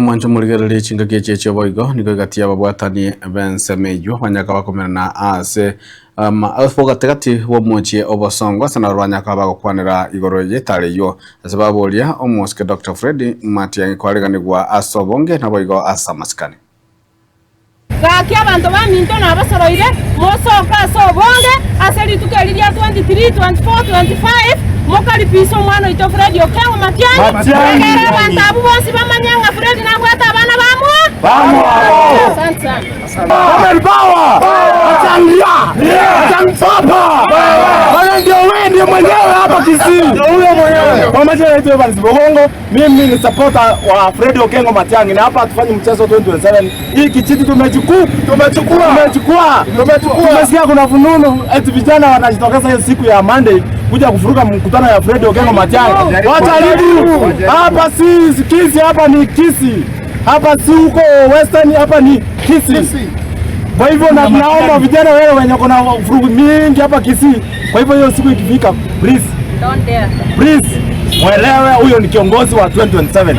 Mwancho muligereri chinga geche boigo niko gati ababwatani bensemeyo banyaka bakomerana ase gatagati womochie obosongo sana rwanyaka bagokwanira igoro yetareyo ase baboria omoske Dr. Fred Matiang'i kwareganirwa asobonge naboigo asamaskani gaki abantu baminto nabasoroire mosoka asobonge ase ritukeriria 23 24 25 mokaripiso mwana ito Fred Okengo Matiang'i abantu abo bose bamanyanga Fred nagwata abana bamwe Amen power! Papa! Wala ndio wewe ndiye mwenyewe hapa Kisii. Huyo mwenyewe. Kwa majina yetu Evans Bogongo, mimi ni supporter wa Fred Okengo Matiang'i na hapa tufanye mchezo 2027. Hii kijiti tumechukua. Tumesikia kuna fununu eti vijana wanajitokeza hiyo siku ya Monday kuja kufuruka mkutano ya Fred Okengo Matiang'i. Wataribu. Hapa si Kisii, hapa ni Kisii. Hapa si huko Western, hapa ni Kisii. Kwa hivyo na tunaomba vijana wewe wenye kuna vurugu mingi hapa Kisii. Kwa hivyo hiyo siku ikifika, please. Don't dare. Please. Mwelewe huyo ni kiongozi wa 2027.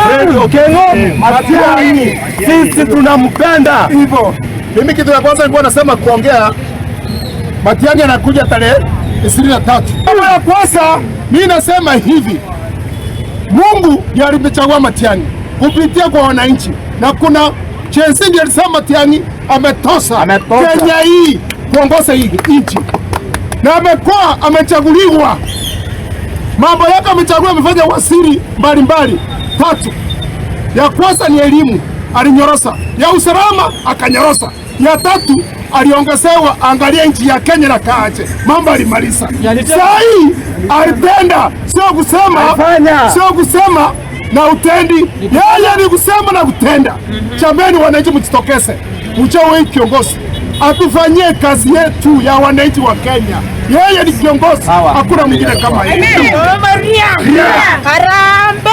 Fred Okengo Matiang'i. Sisi tunampenda. Hivyo. Mimi kitu ya kwanza nilikuwa nasema kuongea Matiang'i anakuja tarehe 23. Kama ya kwanza mimi nasema hivi. Mungu ndiye alimchagua Matiang'i kupitia kwa wananchi. Na kuna Chensi ndiye alisema Matiang'i ametosa Kenya hii kuongoza hii nchi. Na amekuwa amechaguliwa. Mambo yake amechaguliwa, amefanya waziri mbalimbali 3. Ya kwanza ni elimu, alinyorosa. Ya usalama akanyorosa. Ya 3 aliongezewa, angalia nchi ya Kenya na kaache. Mambo alimaliza. Sasa hii alipenda, sio kusema na utendi. Yeye ni kusema na kutenda. Chambeni wananchi mjitokeze. Mchawe kiongozi atufanyie kazi yetu ya wananchi wa Kenya. Yeye ni kiongozi, hakuna mwingine kama yeye. Harambe!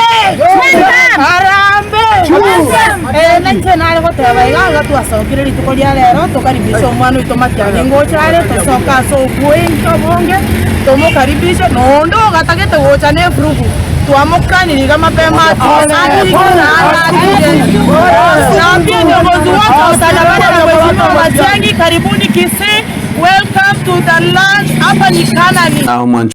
Nanje nale ko tebaiga twasokire ritukoria lero tukaribisha omwana wito Matiang'i ngochare tusoka so bwinto bonge tomukaribisha nondo gatagete gocha ne frugu tuamukaniriga mapema karibuni Kisii. Welcome to the land. Hapa ni Canaan.